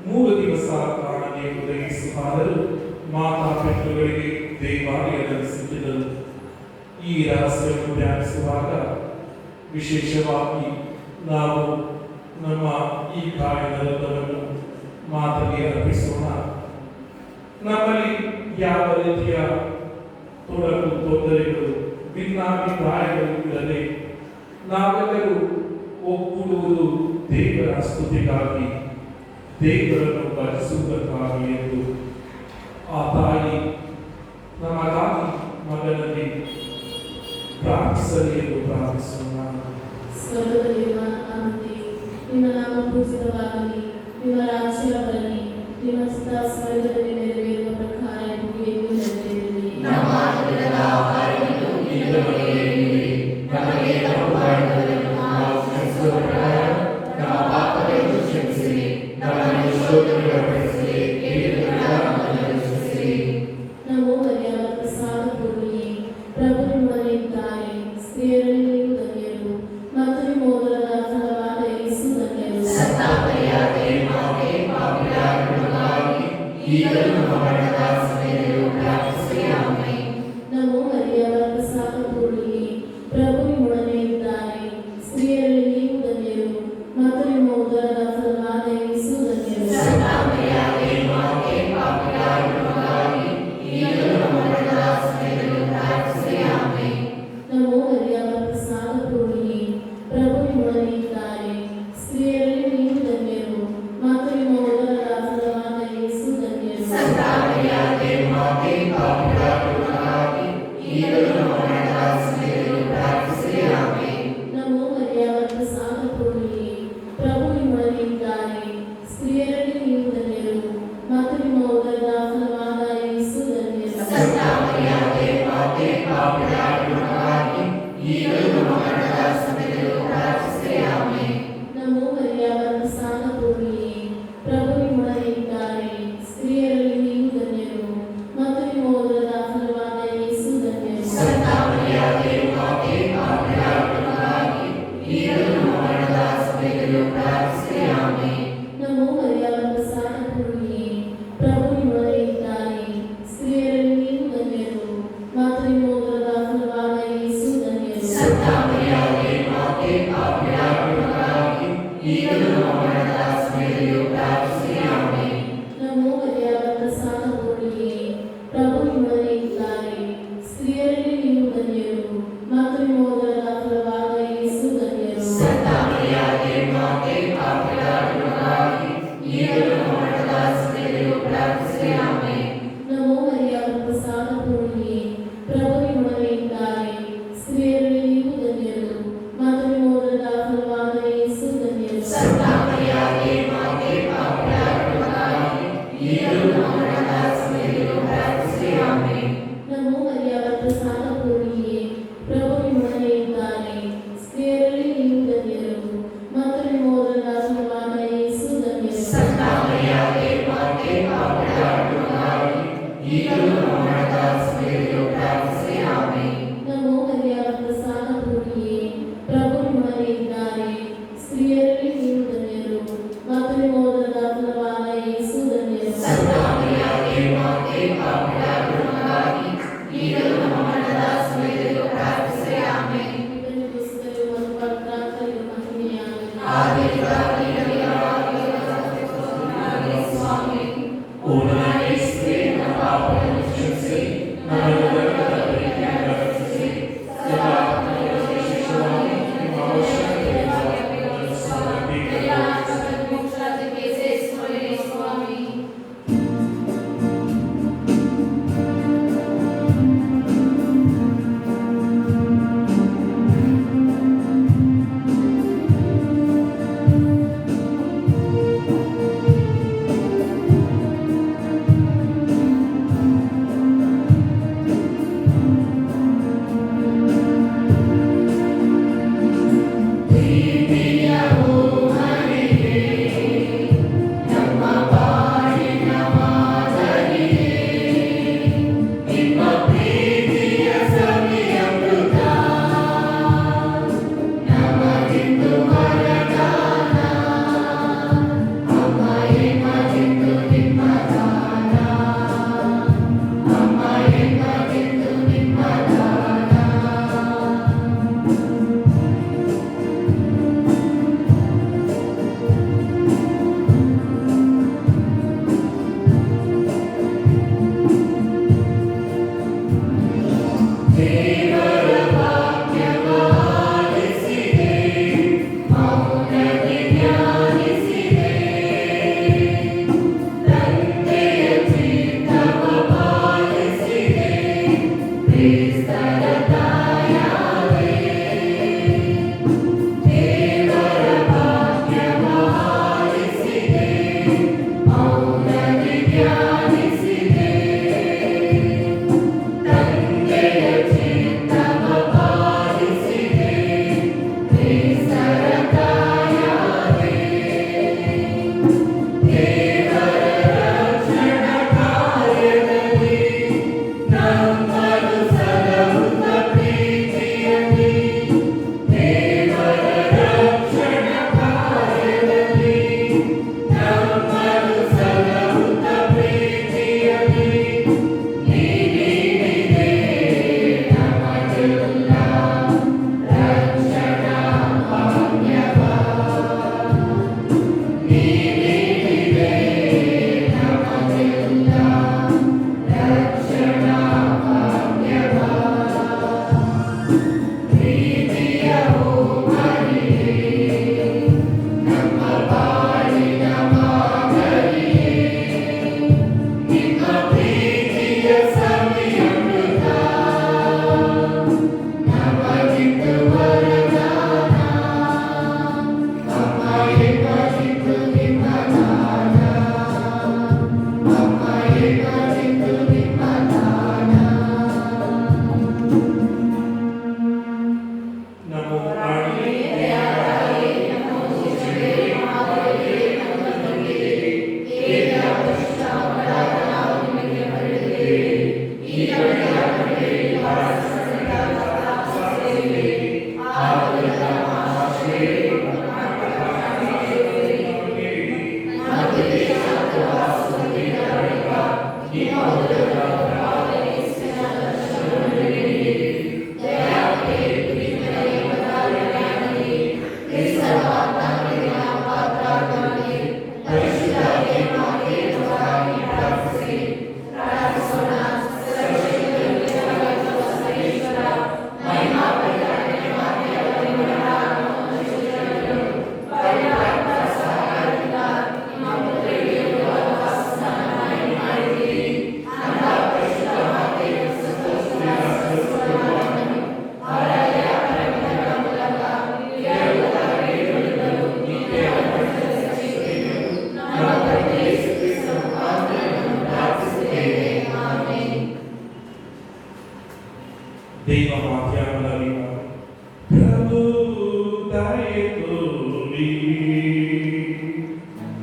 3 ದಿವಸ ಕಾಣದೆ ಉದಯಿಸುವಾದರೂ ಮಾತಾ ಪಿತೃಗಳಿಗೆ ದೇವಾಲಯದಲ್ಲಿ ಸಿಕ್ಕಿದರು. ಈ ರಹಸ್ಯವನ್ನು ಧ್ಯಾನಿಸುವಾಗ ವಿಶೇಷವಾಗಿ ನಾವು ನಮ್ಮ ಈ ಕಾಯದ ರಥವನ್ನು ಮಾತಿಗೆ ಅರ್ಪಿಸೋಣ. ನಮ್ಮಲ್ಲಿ ಯಾವ ರೀತಿಯ ತೊಡಕು ತೊಂದರೆಗಳು ಭಿನ್ನಾಭಿಪ್ರಾಯಗಳು ಇರದೆ ನಾವೆಲ್ಲರೂ ಒಗ್ಗೂಡುವುದು ದೇವರ ಸ್ತುತಿಗಾಗಿ, ದೇವರನ್ನು ಭಜಿಸುವುದಕ್ಕಾಗಿ ಎಂದು ಆ ತಾಯಿ ನಮಗಾಗಿ ಮಗನಲ್ಲಿ ಪ್ರಾರ್ಥಿಸಲಿ ಎಂದು ಪ್ರಾರ್ಥಿಸೋಣ. ಸ್ವರ್ಗದಲ್ಲಿರುವ ನಮ್ಮ ತಂದೆಯೇ, ನಿಮ್ಮ ನಾಮ ಪೂಜಿತವಾಗಲಿ, ನಿಮ್ಮ ರಾಜ್ಯ ಬರಲಿ, ನಿಮ್ಮ ಚಿತ್ತ ಸ್ವರ್ಗದಲ್ಲಿ ನೆರವೇರುವ ಪ್ರಕಾರ ಭೂಮಿಯಲ್ಲೂ ನೆರವೇರಲಿ. ನಮ್ಮ ಅನುದಿನದ ಆಹಾರವನ್ನು ಇಂದು ನಮಗೆ ನೀಡಿರಿ. ನಮಗೆ ತಪ್ಪು ಮಾಡಿದವರನ್ನು ನಾವು ಕ್ಷಮಿಸುವ ಪ್ರಕಾರ ನಮ್ಮ ಪಾಪಗಳನ್ನು ಕ್ಷಮಿಸಿರಿ. ನಮ್ಮನ್ನು ಶೋಧನೆಗೆ ಒಳಪಡಿಸಿರಿ, ಕೆಡುಕರಿಂದ ನಮ್ಮನ್ನು ರಕ್ಷಿಸಿರಿ. ನಮೋ ಮರಿಯಮ, ಪ್ರಸಾದ ಪೂರ್ಣಿಯೇ, ಪ್ರಭು ನಿಮ್ಮೊಡನಿದ್ದಾರೆ. ಸ್ತ್ರೀಯರಲ್ಲಿ ನೀವು ಧನ್ಯರು, ಮತ್ತು ನಿಮ್ಮ ಉದರದ ಫಲವಾದ ಯೇಸು ಧನ್ಯರು. ಸಂತ ಮರಿಯಾಳೇ, ಮಾತೆ, ಪಾಪಿಗಳಾದ ನಮಗಾಗಿ ಈಗಲೂ ನಮ್ಮ ಮರಣದ ಸಮಯದಲ್ಲೂ ಪ್ರಾರ್ಥಿಸಿರಿ. ಆಮೆನ್. ನಮೋ ಮರಿಯಮ, ಪ್ರಸಾದ ಪೂರ್ಣಿಯೇ, ಪ್ರಭು ನಿಮ್ಮೊಡನೆ ಇದ್ದಾರೆ. ಸ್ತ್ರೀಯರಲ್ಲಿ ನೀವು ಧನ್ಯರು, ಮತ್ತು ನಿಮ್ಮ ಉದರದ ಫಲವಾದ ಯೇಸು ಧನ್ಯರು. ಸಂತ ಮರಿಯಾಳೇ, ಮಾತೆ, ಪಾಪಿಗಳಾದ ನಮಗಾಗಿ ಈಗಲೂ ನಮ್ಮ ಮರಣದ ಸಮಯದಲ್ಲೂ ಪ್ರಾರ್ಥಿಸಿರಿ. ಆಮೆನ್. ನಮೋ ಮರಿಯಮ, ಪ್ರಸಾದ ಪೂರ್ಣಿಯೇ, ಪ್ರಭು ನಿಮ್ಮೊಡನೆ ಇದ್ದಾರೆ. ಸ್ತ್ರೀಯರಲ್ಲಿ ನೀವು ಧನ್ಯರು, ಮತ್ತು ನಿಮ್ಮ ಉದರದ ಫಲವಾದ ಯೇಸು ಧನ್ಯರು. ಸಂತ ಮರಿಯಾಳೇ, ಮಾತೆ, ಪಾಪಿಗಳಾದ ನಮಗಾಗಿ ಈಗಲೂ ನಮ್ಮ ಮರಣದ ಸಮಯದಲ್ಲೂ ಪ್ರಾರ್ಥಿಸಿರಿ. ಆಮೆನ್. ನಮೋ ಮರಿಯಮ, ಪ್ರಸಾದ ಪೂರ್ಣಿಯೇ, ಪ್ರಭು ನಿಮ್ಮೊಡನೆ ಇದ್ದಾರೆ. ಸ್ತ್ರೀಯರಲ್ಲಿ ನೀವು ಧನ್ಯರು, ಮತ್ತು ನಿಮ್ಮ ಉದರದ ಫಲವಾದ ಯೇಸು ಧನ್ಯರು. ಸಂತ ಮರಿಯಾಳೇ, ಮಾತೆ, ಪಾಪಿಗಳಾದ ನಮಗಾಗಿ ಈಗಲೂ ನಮ್ಮ ಮರಣದ ಸಮಯದಲ್ಲೂ ಪ್ರಾರ್ಥಿಸಿರಿ. ಆಮೆನ್. ನಮೋ ಮರಿಯಮ, ಪ್ರಸಾದ ಪೂರ್ಣಿಯೇ, ಪ್ರಭು ನಿಮ್ಮೊಡನೆ ಇದ್ದಾರೆ. ಸ್ತ್ರೀಯರಲ್ಲಿ ನೀವು ಧನ್ಯರು, ಮತ್ತು ನಿಮ್ಮ ಉದರದ ಫಲವಾದ ಯೇಸು ಧನ್ಯರು. ಸಂತ ಮರಿಯಾಳೇ, ಮಾತೆ, ಪಾಪಿಗಳಾದ ನಮಗಾಗಿ ಈಗಲೂ ನಮ್ಮ ಮರಣದ ಸಮಯದಲ್ಲೂ ಪ್ರಾರ್ಥಿಸಿರಿ. ಆಮೆನ್. ನಮೋ ಮರಿಯಮ, ಪ್ರಸಾದ ಪೂರ್ಣಿಯೇ, ಪ್ರಭು ನಿಮ್ಮೊಡನೆ ಇದ್ದಾರೆ. ಸ್ತ್ರೀಯರಲ್ಲಿ ನೀವು ಧನ್ಯರು, ಮತ್ತು ನಿಮ್ಮ ಉದರದ ಫಲವಾದ ಯೇಸು ಧನ್ಯರು. ಸಂತ ಮರಿಯಾಳೇ, ಮಾತೆ, ಪಾಪಿಗಳಾದ ನಮಗಾಗಿ ಈಗಲೂ ನಮ್ಮ ಮರಣದ ಸಮಯದಲ್ಲೂ ಪ್ರಾರ್ಥಿಸಿರಿ. ಆಮೆನ್. ನಮೋ ಮರಿಯಮ, ಪ್ರಸಾದ ಪೂರ್ಣಿಯೇ, ಪ್ರಭು ನಿಮ್ಮೊಡನೆ ಇದ್ದಾರೆ. ಸ್ತ್ರೀಯರಲ್ಲಿ ನೀವು ಧನ್ಯರು, ಮತ್ತು ನಿಮ್ಮ ಉದರದ ಫಲವಾದ ಯೇಸು ಧನ್ಯರು. ಸಂತ ಮರಿಯಾಳೇ, ಮಾತೆ, ಪಾಪಿಗಳಾದ ನಮಗಾಗಿ ಈಗಲೂ ನಮ್ಮ ಮರಣದ ಸಮಯದಲ್ಲೂ ಪ್ರಾರ್ಥಿಸಿರಿ. ಆಮೆನ್. ನಮೋ ಮರಿಯಮ, ಪ್ರಸಾದ ಪೂರ್ಣಿಯೇ, ಪ್ರಭು ನಿಮ್ಮೊಡನೆ ಇದ್ದಾರೆ. ಸ್ತ್ರೀಯರಲ್ಲಿ ನೀವು ಧನ್ಯರು, ಮತ್ತು ನಿಮ್ಮ ಉದರದ ಫಲವಾದ ಯೇಸು ಧನ್ಯರು. ಸಂತ ಮರಿಯಾಳೇ, ಮಾತೆ, ಪಾಪಿಗಳಾದ ನಮಗಾಗಿ ಈಗಲೂ ನಮ್ಮ ಮರಣದ ಸಮಯದಲ್ಲೂ ಪ್ರಾರ್ಥಿಸಿರಿ. ಆಮೆನ್. ನಮೋ ಮರಿಯಮ, ಪ್ರಸಾದ ಪೂರ್ಣಿಯೇ, ಪ್ರಭು ನಿಮ್ಮೊಡನೆ ಇದ್ದಾರೆ. ಸ್ತ್ರೀಯರಲ್ಲಿ ನೀವು ಧನ್ಯರು, ಮತ್ತು ನಿಮ್ಮ ಉದರದ ಫಲವಾದ ಯೇಸು ಧನ್ಯರು. ಸಂತ ಮರಿಯಾಳೇ, ಮಾತೆ, ಪಾಪಿಗಳಾದ ನಮಗಾಗಿ ಈಗಲೂ ನಮ್ಮ ಮರಣದ ಸಮಯದಲ್ಲೂ ಪ್ರಾರ್ಥಿಸಿರಿ. ಆಮೆನ್. ನಮೋ ಮರಿಯಮ, ಪ್ರಸಾದ ಪೂರ್ಣಿಯೇ, ಪ್ರಭು ನಿಮ್ಮೊಡನೆ ಇದ್ದಾರೆ. ಸ್ತ್ರೀಯರಲ್ಲಿ ನೀವು ಧನ್ಯರು, ಮತ್ತು ನಿಮ್ಮ ಉದರದ ಫಲವಾದ ಯೇಸು ಧನ್ಯರು. ಸಂತ ಮರಿಯಾಳೇ, ಮಾತೆ, ಪಾಪಿಗಳಾದ ನಮಗಾಗಿ ಈಗಲೂ ನಮ್ಮ ಮರಣದ ಸಮಯದಲ್ಲೂ ಪ್ರಾರ್ಥಿಸಿರಿ. ಆಮೆನ್. ಪಿತನಿಗೂ ಸುತನಿಗೂ ಮತ್ತು ಪವಿತ್ರಾತ್ಮನಿಗೂ ಮಹಿಮೆಯಾಗಲಿ. ಆದಿಯಾಗಿ ಈಗಲೂ ಸ್ವಾಮಿ, ಓ ನನ್ನ ಯೇಸುವೇ, ನನ್ನ ಪಾಪಗಳನ್ನು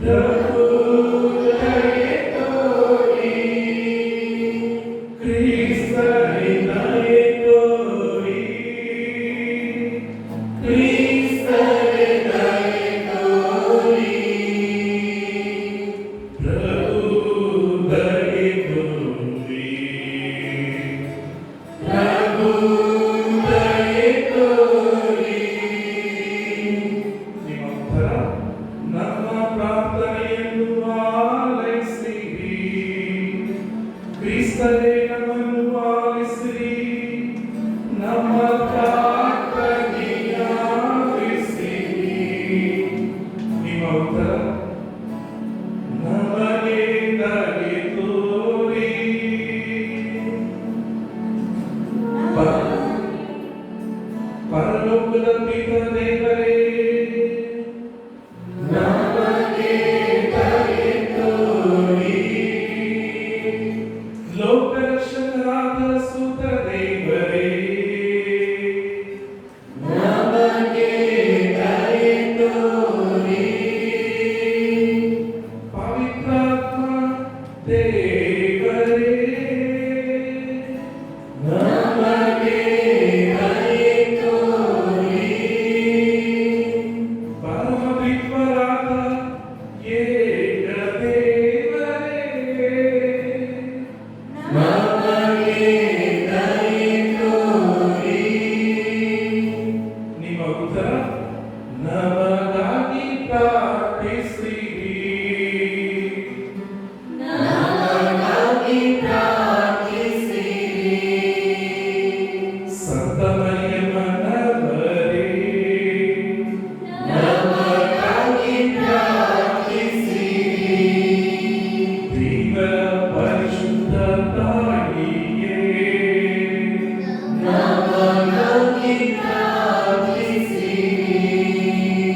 ಪ್ರಭು ದಯೆ ತೋರಿ, ಕ್ರಿಸ್ತನೇ ದಯೆ ತೋರಿ, ಕ್ರಿಸ್ತನೇ ದಯೆ ತೋರಿ, ಪ್ರಭು ದಯೆ ತೋರಿ, ಪ್ರಭು ದಯೆ ತೋರಿ. ನಿಮ್ಮ ಉತ್ತರ, ನಮ್ಮ ಪ್ರಾರ್ಥನೆಯನ್ನು ಆಲೈಸಿರಿ, ಕ್ರಿಸ್ತನೇ ನಮ್ಮನ್ನು ಆಲಿಸಿರಿ, ನಮ್ಮ ಪ್ರಾರ್ಥನೆಯ ಆಲಿಸಿರಿ. ನಿಮ್ಮ ಉತ್ತರ, ನಮಗೆ ದಯೆ ತೋರಿ. ಪರಲೋಕದ ಪಿತ ದೇವರೇ, ನಮಗೆ ದಯೆ ತೋರಿ. ಲೋಕರಕ್ಷಕರಾದ ಸುತ ದೇವರೇ, ನಮಗೆ ದಯೆ ತೋರಿ. ಪವಿತ್ರಾತ್ಮ ದೇವರೇ, ನಮಗೆ ದಯೆ ತೋರಿ. ಪರಮವಿದ್ವರಾದ ಏಕ ದೇವರೇ, ನಮಗೆ ದಯೆ ತೋರಿ. ನಿಮ್ಮ ಉತ್ತರ, ನಮಗಾಗಿ ಪ್ರಾರ್ಥಿಸಿರಿ, ನಮಗಾಗಿ ಪ್ರಾರ್ಥಿಸಿರಿ. ಸಂತ ಮರಿಯಮ್ಮನವರೇ, ನಮಗಾಗಿ ಪ್ರಾರ್ಥಿಸಿರಿ. ದೇವರ ಪರಿಶುದ್ಧ ತಾಯಿಯೇ, ನಮಗಾಗಿ ಪ್ರಾರ್ಥಿಸಿರಿ.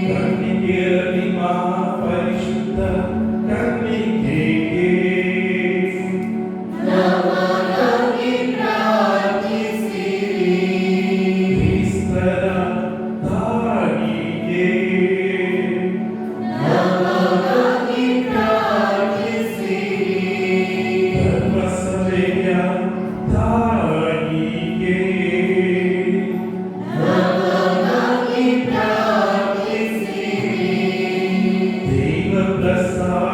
ಕನ್ನಿಕೆಯರಲ್ಲಿ ಮಹಾಪರಿಶುದ್ಧ ಕನ್ನಿಕೆಯೇ, ನಮಗಾಗಿ ಪ್ರಾರ್ಥಿಸಿರಿ. ಕ್ರಿಸ್ತರ ತಾಯಿಯೇ, ನಮಗಾಗಿ ಪ್ರಾರ್ಥಿಸಿರಿ. ಧರ್ಮಸಭೆಯ ತಾಯಿಯೇ, ನಮಗಾಗಿ ಪ್ರಾರ್ಥಿಸಿರಿ. ದೇವ ಪ್ರಸಾದ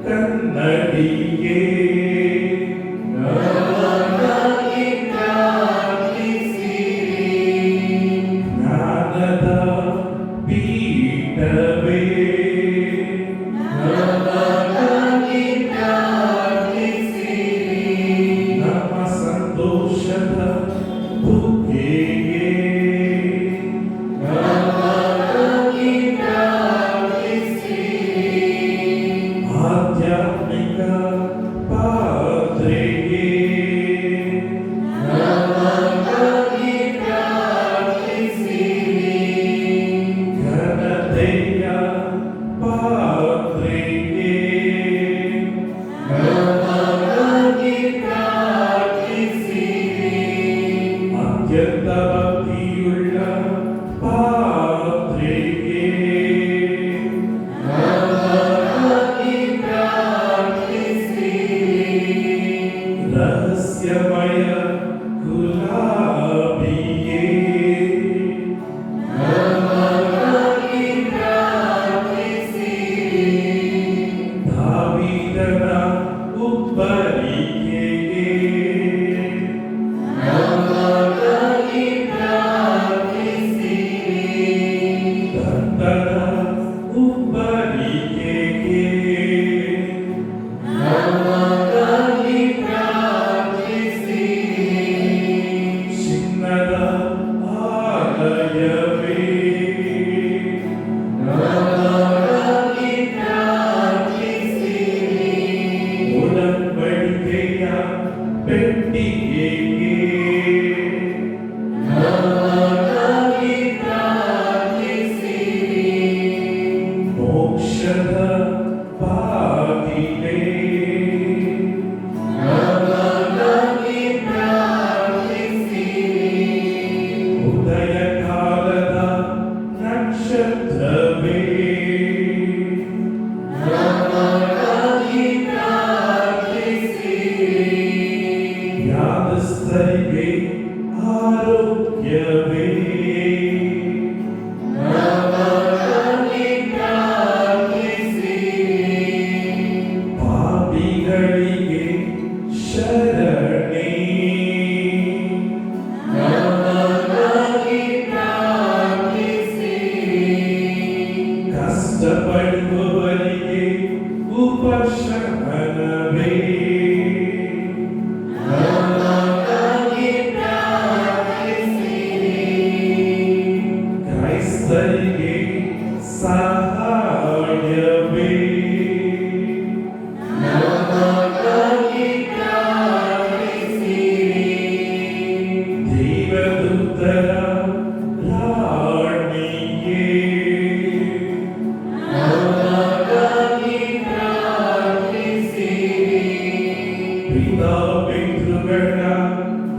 ಕನ್ನಡಿಯೇ ನಮಗಾಗಿ ಪ್ರಾರ್ಥಿಸಿರಿ. ಜ್ಞಾನದ ಪೀಠವೇ ನಮಗಾಗಿ ಪ್ರಾರ್ಥಿಸಿರಿ. ನಮ್ಮ ಸಂತೋಷದ ಬುಗ್ಗೆಯೇ ನಮಗಾಗಿ ಪ್ರಾರ್ಥಿಸಿರಿ. ಆಧ್ಯಾತ್ಮಿಕ ಪಾತ್ರೆಯೇ ನಮಗಾಗಿ ಪ್ರಾರ್ಥಿಸಿರಿ. ಘನತೆಯ ಪಾತ್ರೆಯೇ ನಮಗಾಗಿ ಪ್ರಾರ್ಥಿಸಿರಿ. ಅತ್ಯಂತ ಭಕ್ತಿಯುಳ್ಳ ಪಾತ್ರೆಯೇ ನಮಗಾಗಿ ಪ್ರಾರ್ಥಿಸಿರಿ. ರಹಸ್ಯಮಯ ಗುಲಾಬಿಯೇ ನಮಗಾಗಿ ಪ್ರಾರ್ಥಿಸಿರಿ. ದಾವೀದನ ಉಬ್ಬರಿಕೆಯೇ ನಮಗಾಗಿ ಪ್ರಾರ್ಥಿಸಿರಿ. ದಂತದ ಉಬ್ಬರಿಕೆಯೇ ನಮಗಾಗಿ ಪ್ರಾರ್ಥಿಸಿರಿ. ಚಿನ್ನದ ಆಲಯವೇ ನಮಗಾಗಿ ಪ್ರಾರ್ಥಿಸಿರಿ. ಒಡಂಬಡಿಕೆಯ ಪೆಟ್ಟಿಗೆಯೇ ನಮಗಾಗಿ ಪ್ರಾರ್ಥಿಸಿರಿ. ಮೋಕ್ಷದ ಬಾಗಿಲೇ ನಮಗಾಗಿ ಪ್ರಾರ್ಥಿಸಿರಿ. ಉದಯ ಕಾಲದ ನಕ್ಷತ್ರವೇ ನಮಗಾಗಿ ಪ್ರಾರ್ಥಿಸಿರಿ. ಯಾದಸ್ಥರಿಗೆ ಆರೋಗ್ಯವೇ ನಮಗಾಗಿ ಪ್ರಾರ್ಥಿಸಿರಿ. ಪಾಪಿಗಳಿಗೆ ಶರಣೆ ನಮಗಾಗಿ ಪ್ರಾರ್ಥಿಸಿರಿ. ಕಷ್ಟಪಡುವವರಿಗೆ ಉಪಶಮನವೇ ನಮಗಾಗಿ ಪ್ರಾರ್ಥಿಸಿರಿ. ಕ್ರೈಸ್ತರಿಗೆ ಸಹಾಯವೇ ನಮಗಾಗಿ ಪ್ರಾರ್ಥಿಸಿರಿ. ದೇವದೂತರ ರಾಣಿಯೇ ನಮಗಾಗಿ ಪ್ರಾರ್ಥಿಸಿರಿ. ಪಿತಾ ಪಿತೃಗಳ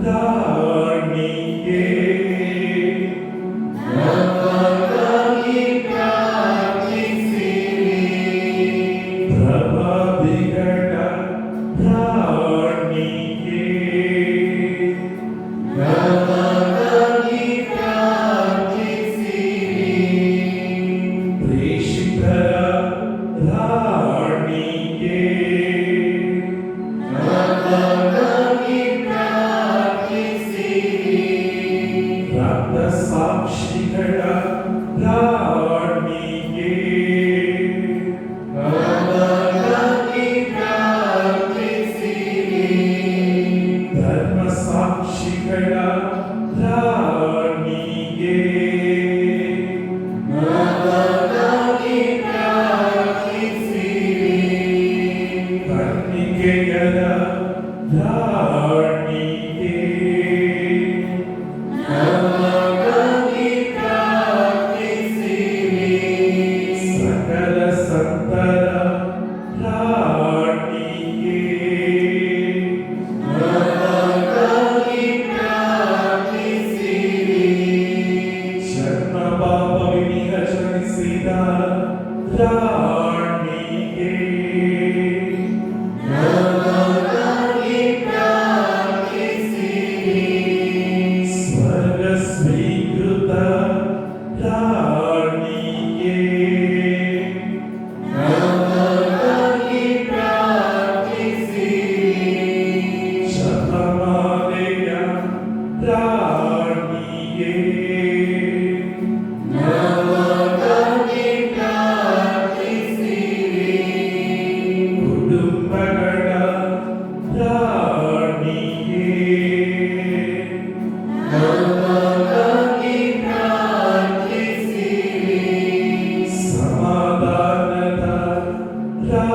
ರಾಣಿಯೇ ನಮಗಾಗಿ ಪ್ರಾರ್ಥಿಸಿರಿ. ಪ್ರಭಾವಿಗಳ ರಾಣಿಯೇ ನಮಗಾಗಿ ಪ್ರಾರ್ಥಿಸಿರಿ. ಪ್ರೇಷಿತರ ರಾಣಿಯೇ ನಮಗಾಗಿ ಪ್ರಾರ್ಥಿಸಿರಿ.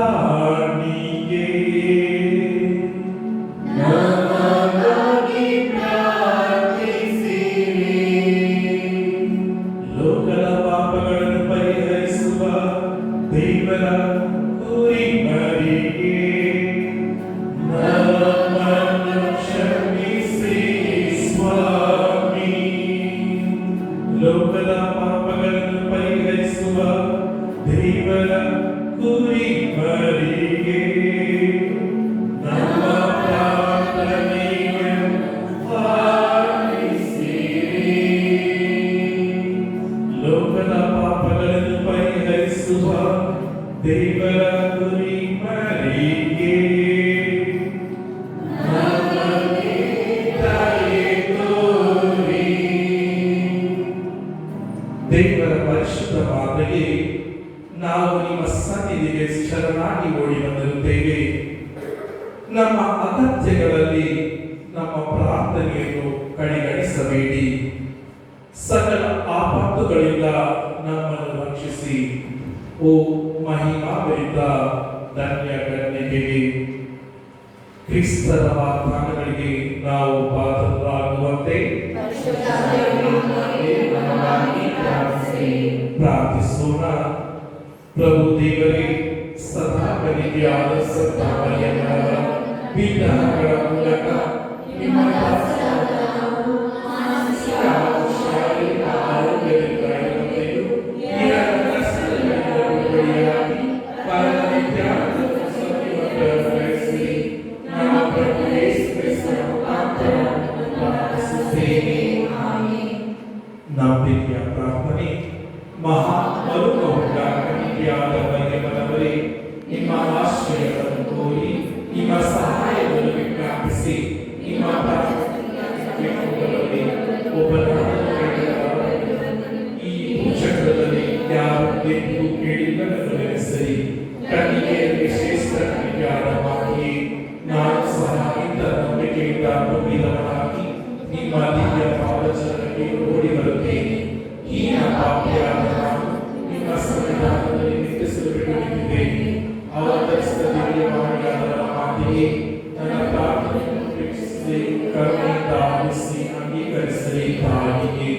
ರಾಣಿಗೆ ನಮಗಾಗಿ ಪ್ರಾರ್ಥಿಸಿರಿ. ಲೋಕದ ಪಾಪಗಳನ್ನು ಪರಿಹರಿಸುವ ದೇವರ ಕುರಿಮರಿಗೆ ನಮ್ಮನ್ನು ಕ್ಷಮಿಸಿ ಸ್ವಾಮಿ. ಲೋಕದ ಪಾಪಗಳನ್ನು ಪರಿಹರಿಸುವ ದೇವರ ಕುರಿಮರಿಗೆ ನಮ್ಮ ಪ್ರಾರ್ಥನೆಯನ್ನು ಆಲಿಸಿರಿ. ಲೋಕದ ಪಾಪಗಳನ್ನು ಪರಿಹರಿಸುವ ದೇವರ ಕುರಿಮರಿಗೆ ನಮಗೆ ದಯೆ ತೋರಿ. ದೇವರ ಪರಿಶುದ್ಧ ಮಾತೆಗೆ ನಾವು ನಿಮ್ಮ ಸನ್ನಿಧಿಗೆ ಶರಣಾಗಿ ಓಡಿ ಬಂದಿರುತ್ತೇವೆ. ನಮ್ಮ ಅಗತ್ಯಗಳಲ್ಲಿ ನಮ್ಮ ಪ್ರಾರ್ಥನೆಯನ್ನು ಕಡೆಗಣಿಸಬೇಡಿ. ಸಕಲ ಆಪತ್ತುಗಳಿಂದ ನಮ್ಮನ್ನು ರಕ್ಷಿಸಿ. ಓ ಮಹಿಮಾಭರಿತ ಧನ್ಯ ಕನ್ಯಕೆಗೆ ಕ್ರಿಸ್ತರ ವಾಗ್ದಾನಗಳಿಗೆ ನಾವು ಪಾತ್ರರಾಗುವಂತೆ ನಮಗಾಗಿ ಪ್ರಾರ್ಥಿಸಿರಿ. ಪ್ರಾರ್ಥಿಸೋಣ. ಪ್ರಭು ದೇವರೇ, ಸದಾ ಕನಿಕೆಯಾದ ಸತ್ತ ಮರಿಯಮ್ಮನವರ ವಿಧಾನಗಳ ಮೂಲಕ ನಿಮ್ಮ ದಾಸರಾದ ನಾವು ಮಾನಸಿಕ ಹಾಗೂ ಶಾರೀರಿಕ ಆರೋಗ್ಯದಿಂದ ಇರುವಂತೆಯೂ ಈರನ ಕಷ್ಟಗಳಿಂದ ಬಿಡುಗಡೆಯಾಗಿ ಪರಮ ನಿತ್ಯಾನಂದ ಸತ್ಯವನ್ನು ಬಯಸಿರಿ. ನಮ್ಮ ಪ್ರಭು ಯೇಸು ಕ್ರಿಸ್ತನ ಮುಖಾಂತರ ಪ್ರಾರ್ಥಿಸುತ್ತೇವೆ. ನಂಬಿಕೆಯ ಪ್ರಾರ್ಥನೆ. ಮಹಾ ಮರುಕೌಟ ಕನಿಕೆಯಾದ ಮರಿಯಮ್ಮನವರೇ, ನಿಮ್ಮ ಆಶ್ರಯವನ್ನು ಕೋರಿ ನಿಮ್ಮ ಸಹಾಯವನ್ನು ವಿಜ್ಞಾಪಿಸಿ ನಿಮ್ಮ ಈ ಭೂಚಕ್ರದಲ್ಲಿ ಯಾರು ಎಂದು ಕೇಳಿದ್ದನ್ನು ನೆನೆಸಿರಿ. ಕನ್ನಿಕೆಯಲ್ಲಿ ಶ್ರೇಷ್ಠ ಕನ್ನಿಕೆಯಾದ ಮಾತೆಯೇ, ನಾನು ಸಹ ಇಂಥ ನಂಬಿಕೆಯಿಂದ ತುಂಬಿದವನಾಗಿ ನಿಮ್ಮ ದಿವ್ಯ ಪಾದಚರಣೆಗೆ ಓಡಿ ಬರುತ್ತೇನೆ. ಹೀನ ಪಾಪಿಯಾದ ನಾನು ನಿಮ್ಮ ಸಂವಿಧಾನದಲ್ಲಿ ನಿಂತಿಸಲು ಬಿಡುತ್ತಿದ್ದೇನೆ. ಅವತರಿಸಿದ ದಿವ್ಯವಾಣಿಯಾದ ಮಾತೆಯೇ, ನನ್ನ ಪ್ರಾರ್ಥನೆಯನ್ನು ಪ್ರೀತಿಸಿ ಕರುಣೆಯಿಂದ ಆಲಿಸಿ ಅಂಗೀಕರಿಸಲಿ ತಾಯಿಗೆ.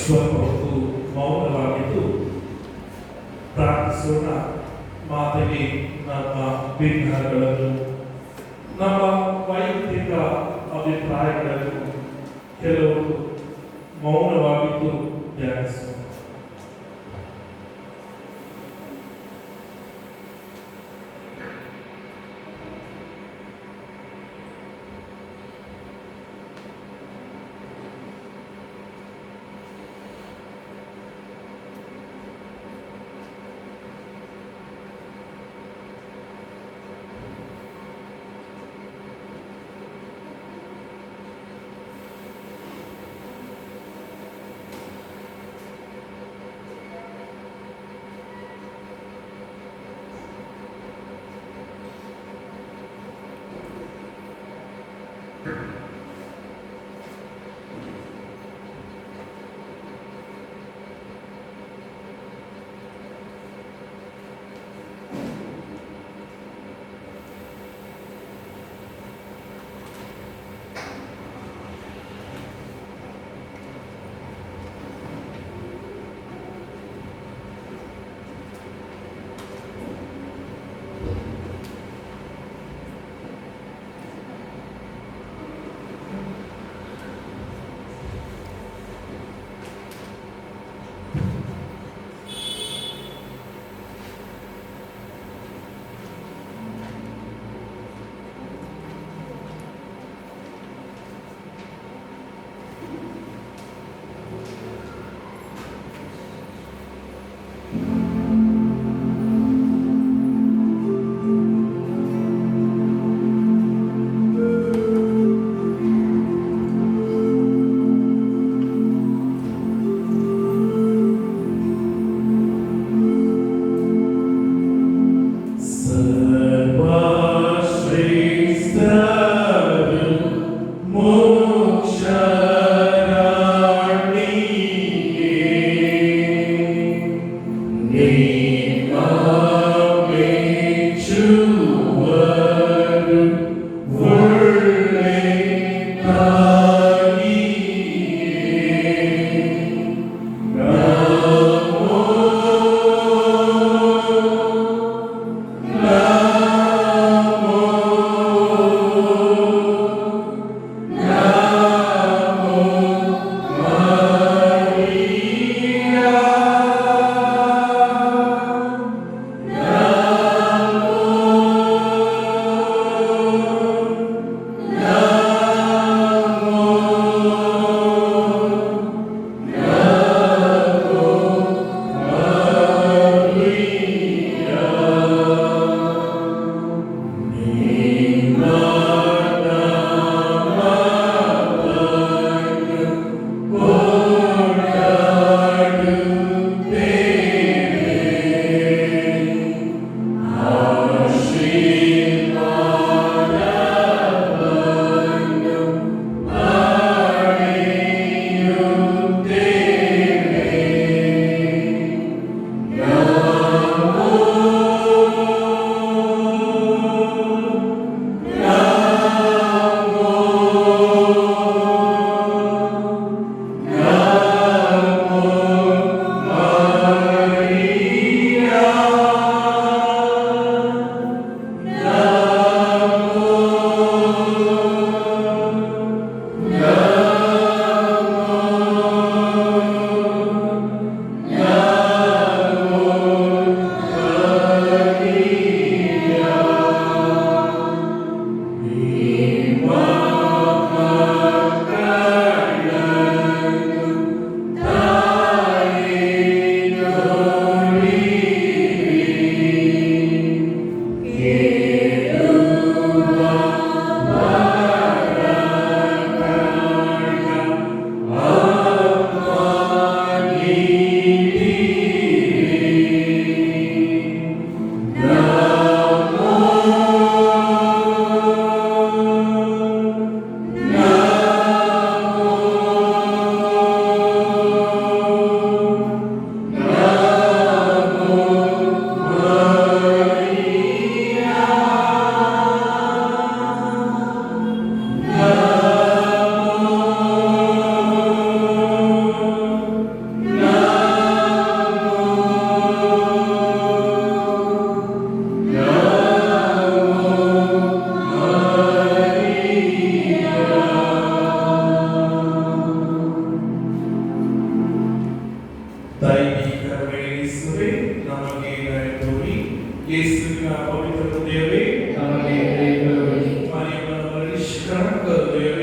ಸ್ವಲ್ಪ ಹೊತ್ತು ಮೌನವಾಗಿದ್ದು ಪ್ರಾರ್ಥಿಸೋಣ. ಮಾತೆಗೆ ನಮ್ಮ ವಿಘ್ನಗಳನ್ನು, ನಮ್ಮ ವೈಯಕ್ತಿಕ ಅಭಿಪ್ರಾಯಗಳನ್ನು ಕೆಲವು ಮೌನವಾಗಿದ್ದು ಧ್ಯಾನಿಸೋಣ. ಕರುಣೆಯ